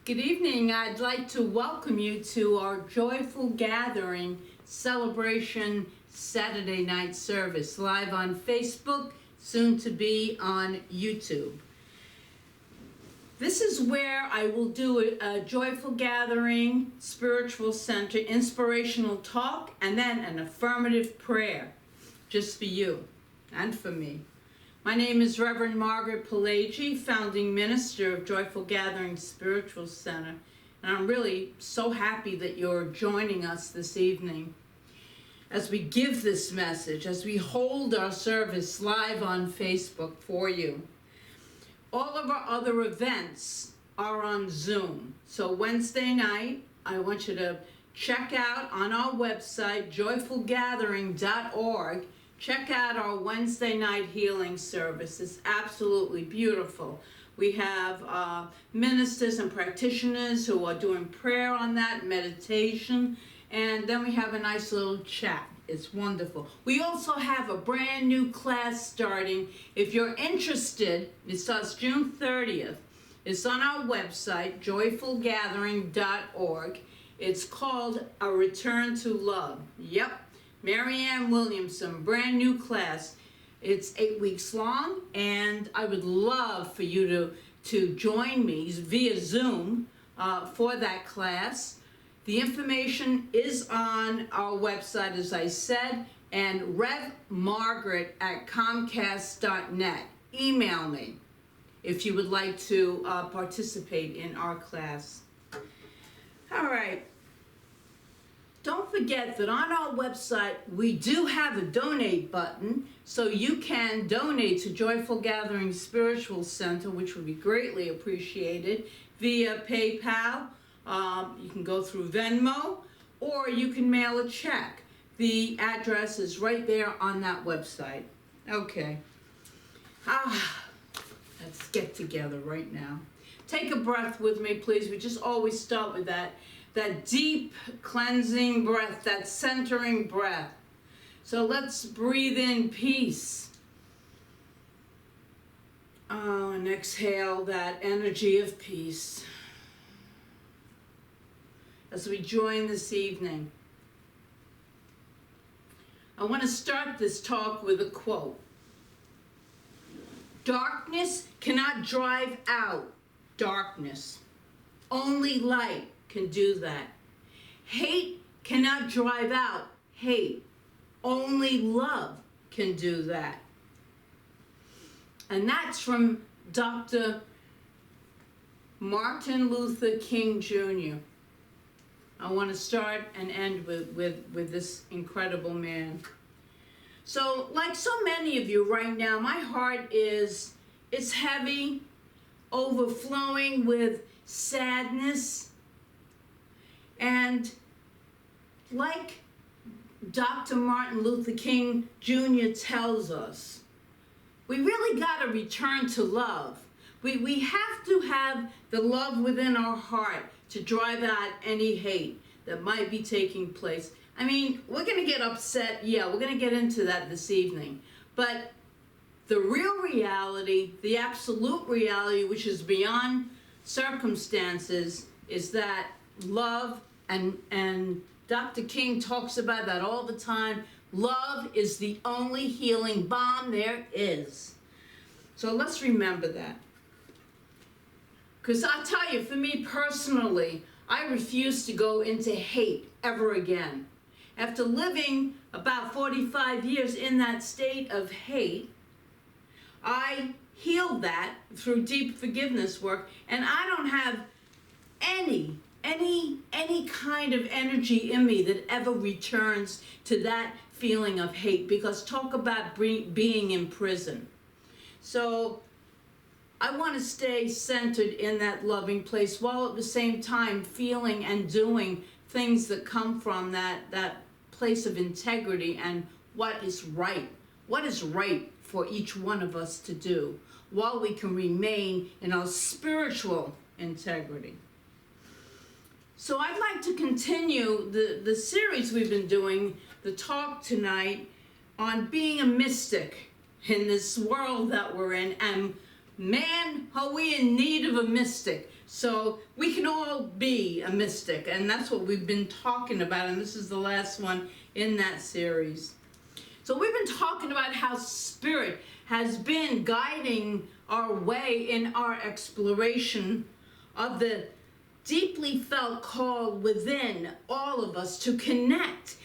Good evening. I'd like to welcome you to our Joyful Gathering Celebration Saturday night service, live on Facebook, soon to be on YouTube. This is where I will do a Joyful Gathering, Spiritual Center, inspirational talk, and then an affirmative prayer, just for you and for me. My name is Reverend Margaret Palagye, founding minister of Joyful Gathering Spiritual Center, and I'm really so happy that you're joining us this evening as we give this message, as we hold our service live on Facebook for you. All of our other events are on Zoom, so Wednesday night, I want you to check out on our website, joyfulgathering.org. Check out our Wednesday night healing service. It's absolutely beautiful. We have ministers and practitioners who are doing prayer on that, meditation, and then we have a nice little chat. It's wonderful. We also have a brand new class starting. If you're interested, it starts June 30th. It's on our website, joyfulgathering.org. It's called A Return to Love. Yep. Marianne Williamson, brand new class. It's 8 weeks long, and I would love for you to join me via Zoom for that class. The information is on our website, as I said, and revmargaret@comcast.net. Email me if you would like to participate in our class. All right. Don't forget that on our website, we do have a donate button, so you can donate to Joyful Gathering Spiritual Center, which would be greatly appreciated, via PayPal. You can go through Venmo, or you can mail a check. The address is right there on that website. Okay. Let's get together right now. Take a breath with me, please. We just always start with that deep cleansing breath, that centering breath. So let's breathe in peace. Oh, and exhale that energy of peace. As we join this evening, I want to start this talk with a quote. Darkness cannot drive out darkness. Only light can do that. Hate cannot drive out hate. Only love can do that. And that's from Dr. Martin Luther King Jr. I want to start and end with this incredible man. So, like so many of you right now, my heart it's heavy, overflowing with sadness. And like Dr. Martin Luther King Jr. tells us, we really got to return to love. We have to have the love within our heart to drive out any hate that might be taking place. I mean, we're going to get upset. Yeah, we're going to get into that this evening. But the real reality, the absolute reality, which is beyond circumstances, is that love, and Dr. King talks about that all the time. Love is the only healing balm there is. So let's remember that. Because I'll tell you, for me personally, I refuse to go into hate ever again. After living about 45 years in that state of hate, I healed that through deep forgiveness work, and I don't have any kind of energy in me that ever returns to that feeling of hate, because talk about being in prison. So I want to stay centered in that loving place, while at the same time feeling and doing things that come from that place of integrity and what is right for each one of us to do, while we can remain in our spiritual integrity. So I'd like to continue the series we've been doing, the talk tonight, on being a mystic in this world that we're in, and man, are we in need of a mystic? So we can all be a mystic, and that's what we've been talking about, and this is the last one in that series. So we've been talking about how Spirit has been guiding our way in our exploration of the deeply felt call within all of us to connect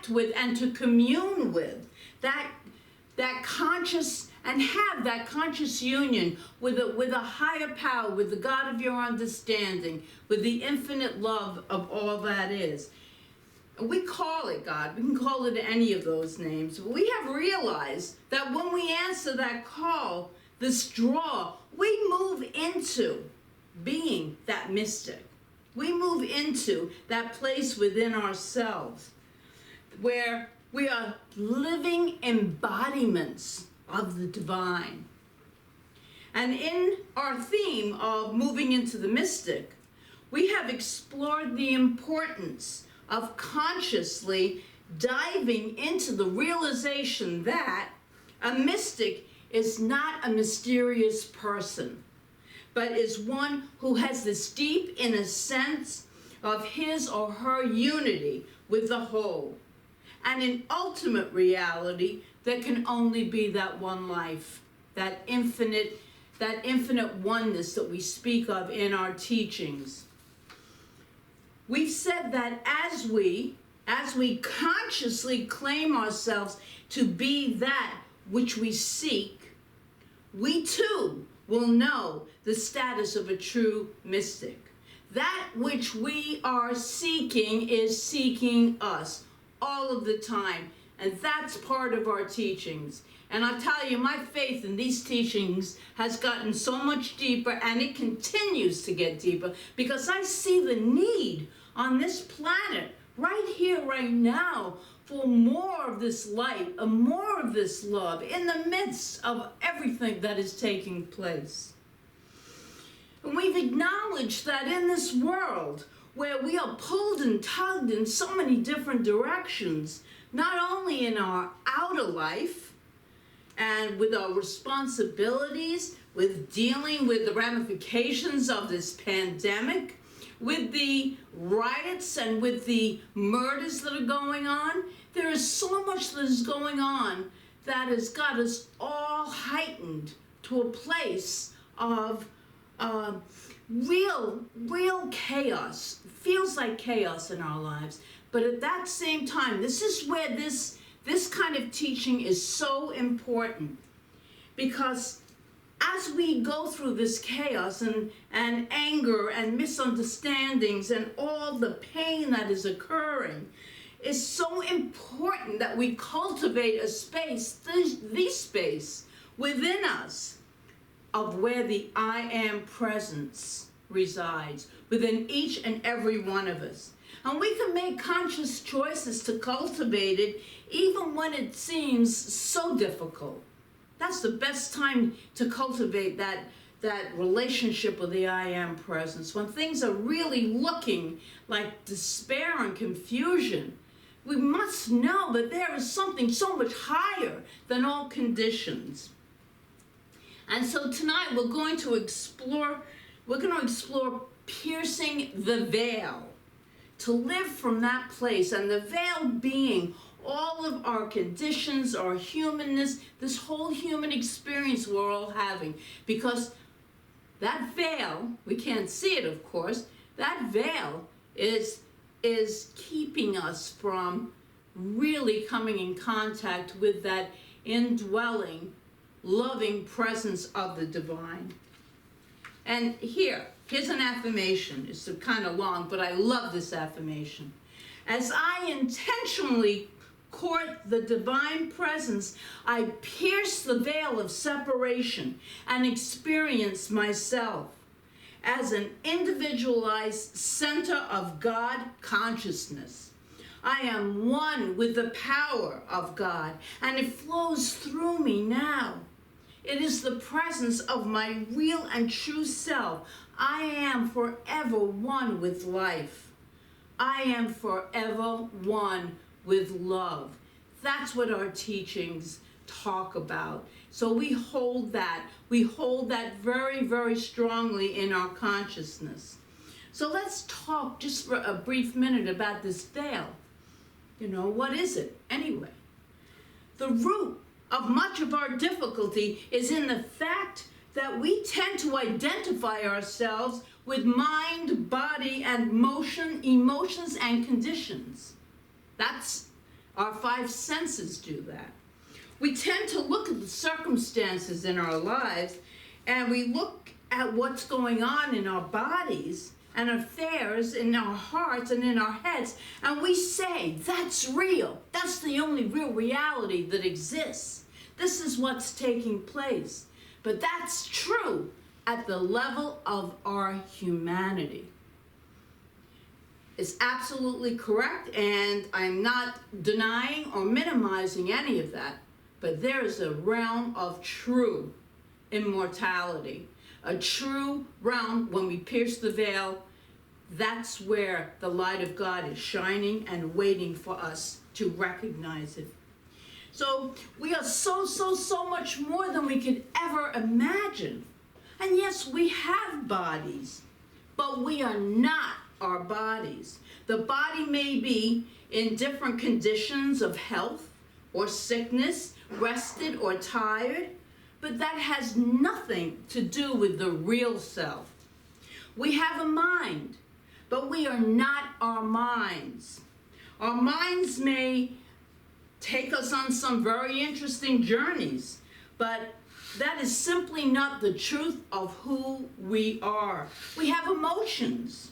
with and to commune with that conscious, and have that conscious union with a higher power, with the God of your understanding, with the infinite love of all that is. We call it God. We can call it any of those names. But we have realized that when we answer that call, this draw, we move into being that mystic. We move into that place within ourselves where we are living embodiments of the divine. And in our theme of moving into the mystic, we have explored the importance of consciously diving into the realization that a mystic is not a mysterious person, but is one who has this deep inner sense of his or her unity with the whole, and in ultimate reality, there can only be that one life, that infinite oneness that we speak of in our teachings. We've said that as we consciously claim ourselves to be that which we seek, we too will know the status of a true mystic. That which we are seeking is seeking us all of the time, and that's part of our teachings. And I tell you, my faith in these teachings has gotten so much deeper, and it continues to get deeper, because I see the need on this planet, right here, right now, for more of this light, more of this love, in the midst of everything that is taking place. And we've acknowledged that in this world, where we are pulled and tugged in so many different directions, not only in our outer life and with our responsibilities, with dealing with the ramifications of this pandemic, with the riots and with the murders that are going on, there is so much that is going on that has got us all heightened to a place of real chaos. It feels like chaos in our lives. But at that same time, this is where this kind of teaching is so important. Because as we go through this chaos and anger and misunderstandings and all the pain that is occurring, it's so important that we cultivate a space, the space within us of where the I am presence resides, within each and every one of us. And we can make conscious choices to cultivate it even when it seems so difficult. That's the best time to cultivate that relationship with the I am presence. When things are really looking like despair and confusion, we must know that there is something so much higher than all conditions. And so tonight we're going to explore piercing the veil, to live from that place, and the veil being all of our conditions, our humanness, this whole human experience we're all having. Because that veil, we can't see it, of course, that veil is keeping us from really coming in contact with that indwelling, loving presence of the divine. And here's an affirmation. It's kind of long, but I love this affirmation. As I intentionally court the divine presence, I pierce the veil of separation and experience myself as an individualized center of God consciousness. I am one with the power of God, and it flows through me now. It is the presence of my real and true self. I am forever one with life. I am forever one with love. That's what our teachings talk about. So we hold that. We hold that very, very strongly in our consciousness. So let's talk just for a brief minute about this veil. What is it anyway? The root of much of our difficulty is in the fact that we tend to identify ourselves with mind, body, and emotions and conditions. That's our five senses do that. We tend to look at the circumstances in our lives, and we look at what's going on in our bodies and affairs in our hearts and in our heads, and we say, that's real. That's the only real reality that exists. This is what's taking place. But that's true at the level of our humanity. It's absolutely correct, and I'm not denying or minimizing any of that, but there is a realm of true immortality, a true realm when we pierce the veil. That's where the light of God is shining and waiting for us to recognize it. So we are so much more than we could ever imagine. And yes, we have bodies, but we are not our bodies. The body may be in different conditions of health or sickness, rested or tired, but that has nothing to do with the real self. We have a mind, but we are not our minds. Our minds may take us on some very interesting journeys, but that is simply not the truth of who we are. We have emotions,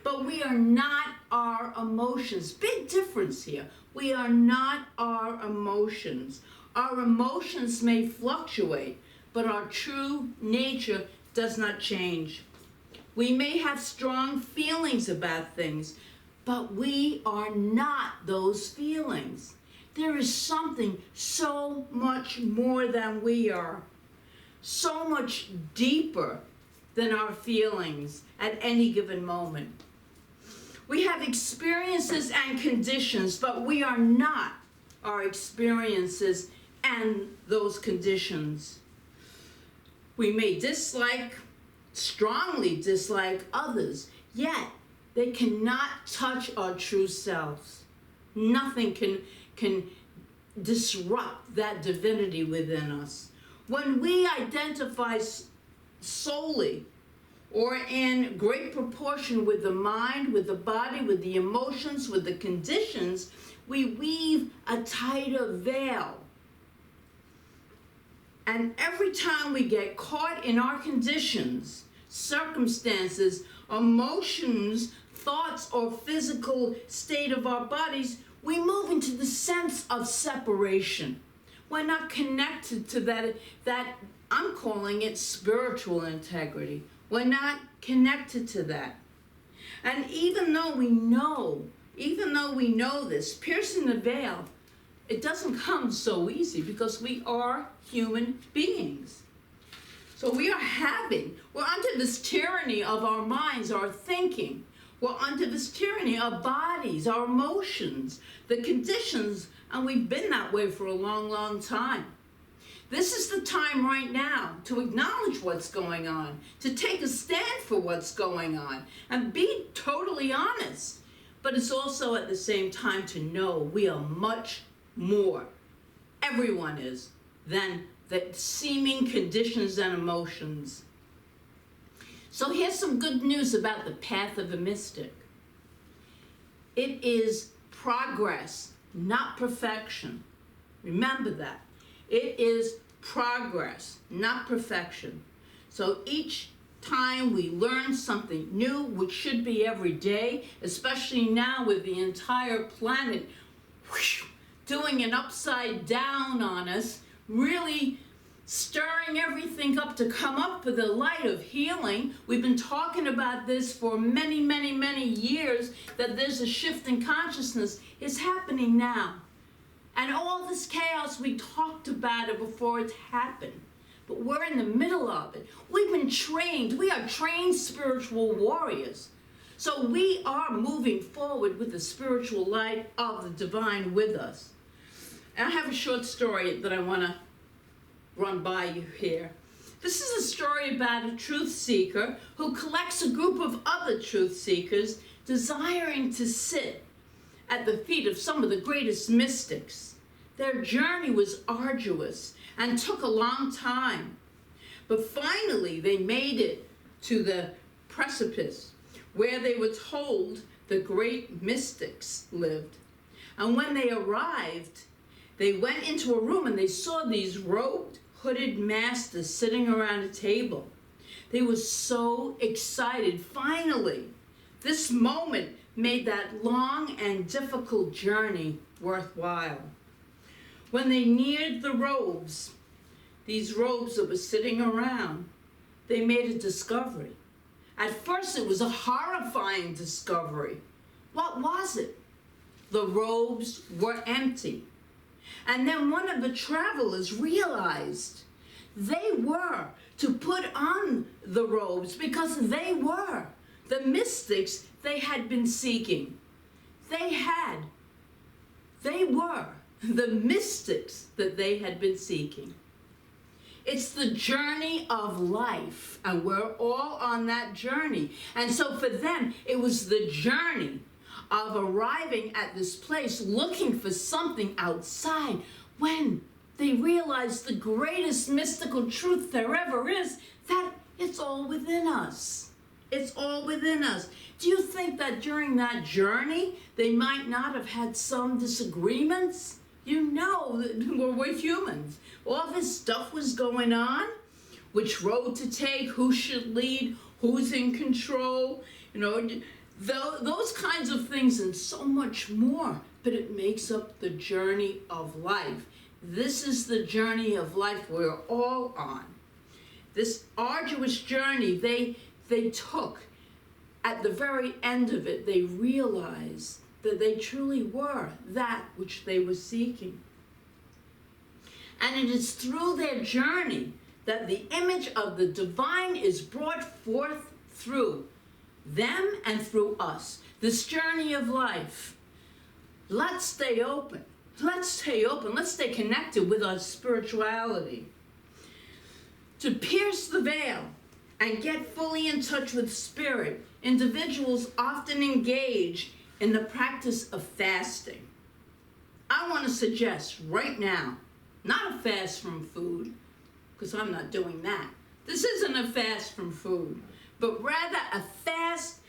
but we are not our emotions. Big difference here. We are not our emotions. Our emotions may fluctuate, but our true nature does not change. We may have strong feelings about things, but we are not those feelings. There is something so much more than we are, so much deeper than our feelings at any given moment. We have experiences and conditions, but we are not our experiences and those conditions. We may strongly dislike others, yet they cannot touch our true selves. Nothing can disrupt that divinity within us. When we identify solely or in great proportion with the mind, with the body, with the emotions, with the conditions, we weave a tighter veil. And every time we get caught in our conditions, circumstances, emotions, thoughts, or physical state of our bodies, we move into the sense of separation. We're not connected to that I'm calling it spiritual integrity. We're not connected to that. And even though we know this, piercing the veil, it doesn't come so easy because we are human beings. So we're under this tyranny of our minds, our thinking. We're under this tyranny of bodies, our emotions, the conditions, and we've been that way for a long time. This is the time right now to acknowledge what's going on, to take a stand for what's going on, and be totally honest. But it's also at the same time to know we are much more, everyone is, than the seeming conditions and emotions. So here's some good news about the path of the mystic. It is progress, not perfection. Remember that. It is progress, not perfection. So each time we learn something new, which should be every day, especially now with the entire planet doing an upside down on us, really stirring everything up to come up with the light of healing. We've been talking about this for many years, that there's a shift in consciousness. It's happening now. And all this chaos, we talked about it before it happened. But we're in the middle of it. We've been trained. We are trained spiritual warriors. So we are moving forward with the spiritual light of the divine with us. And I have a short story that I want to run by you here. This is a story about a truth seeker who collects a group of other truth seekers desiring to sit at the feet of some of the greatest mystics. Their journey was arduous and took a long time, but finally they made it to the precipice where they were told the great mystics lived. And when they arrived, they went into a room and they saw these robed, hooded masters sitting around a table. They were so excited. Finally, this moment made that long and difficult journey worthwhile. When they neared the robes, these robes that were sitting around, they made a discovery. At first, it was a horrifying discovery. What was it? The robes were empty. And then one of the travelers realized they were to put on the robes because they were the mystics they had been seeking. They were the mystics that they had been seeking. It's the journey of life, and we're all on that journey. And so for them, it was the journey of arriving at this place, looking for something outside, when they realized the greatest mystical truth there ever is, that it's all within us. It's all within us. Do you think that during that journey, they might not have had some disagreements? You know that we're humans. All this stuff was going on. Which road to take, who should lead, who's in control, those kinds of things and so much more. But it makes up the journey of life. This is the journey of life we're all on. This arduous journey they took. At the very end of it, they realized that they truly were that which they were seeking. And it is through their journey that the image of the divine is brought forth through them and through us. This journey of life. Let's stay open. Let's stay open. Let's stay connected with our spirituality. To pierce the veil and get fully in touch with spirit, individuals often engage in the practice of fasting. I want to suggest right now, not a fast from food, because I'm not doing that. This isn't a fast from food, but rather a fast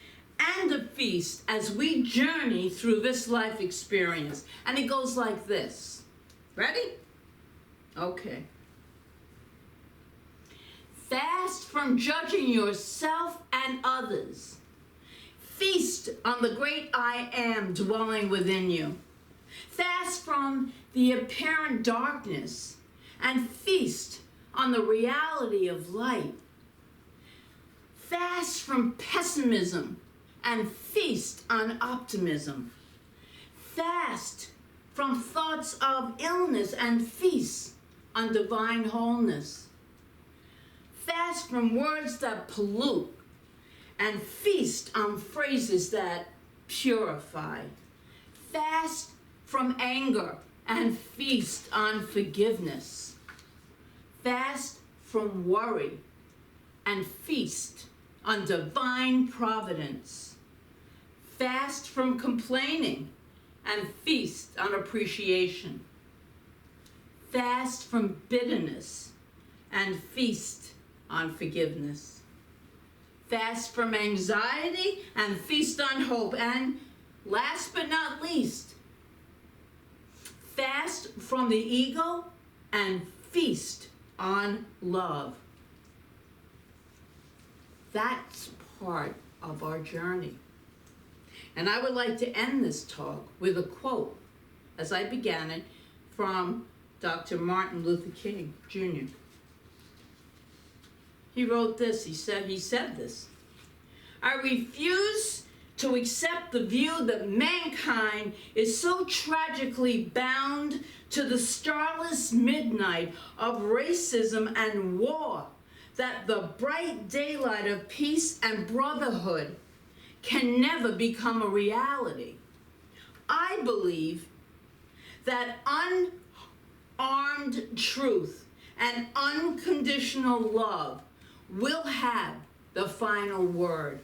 and a feast as we journey through this life experience. And it goes like this. Ready? Okay. Fast from judging yourself and others. Feast on the great I am dwelling within you. Fast from the apparent darkness and feast on the reality of light. Fast from pessimism and feast on optimism. Fast from thoughts of illness and feast on divine wholeness. Fast from words that pollute and feast on phrases that purify. Fast from anger and feast on forgiveness. Fast from worry and feast on divine providence. Fast from complaining and feast on appreciation. Fast from bitterness and feast on forgiveness. Fast from anxiety and feast on hope. And last but not least, fast from the ego and feast on love. That's part of our journey. And I would like to end this talk with a quote, as I began it, from Dr. Martin Luther King, Jr. He wrote this, he said this, "I refuse to accept the view that mankind is so tragically bound to the starless midnight of racism and war that the bright daylight of peace and brotherhood can never become a reality. I believe that unarmed truth and unconditional love will have the final word.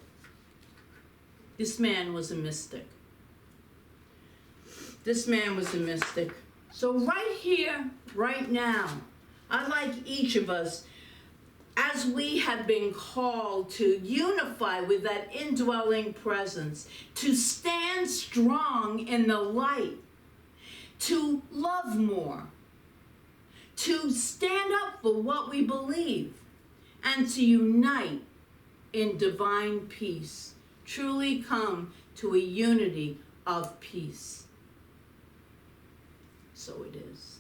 This man was a mystic. This man was a mystic. So right here, right now, I'd like each of us, as we have been called to unify with that indwelling presence, to stand strong in the light, to love more, to stand up for what we believe, and to unite in divine peace, truly come to a unity of peace. So it is.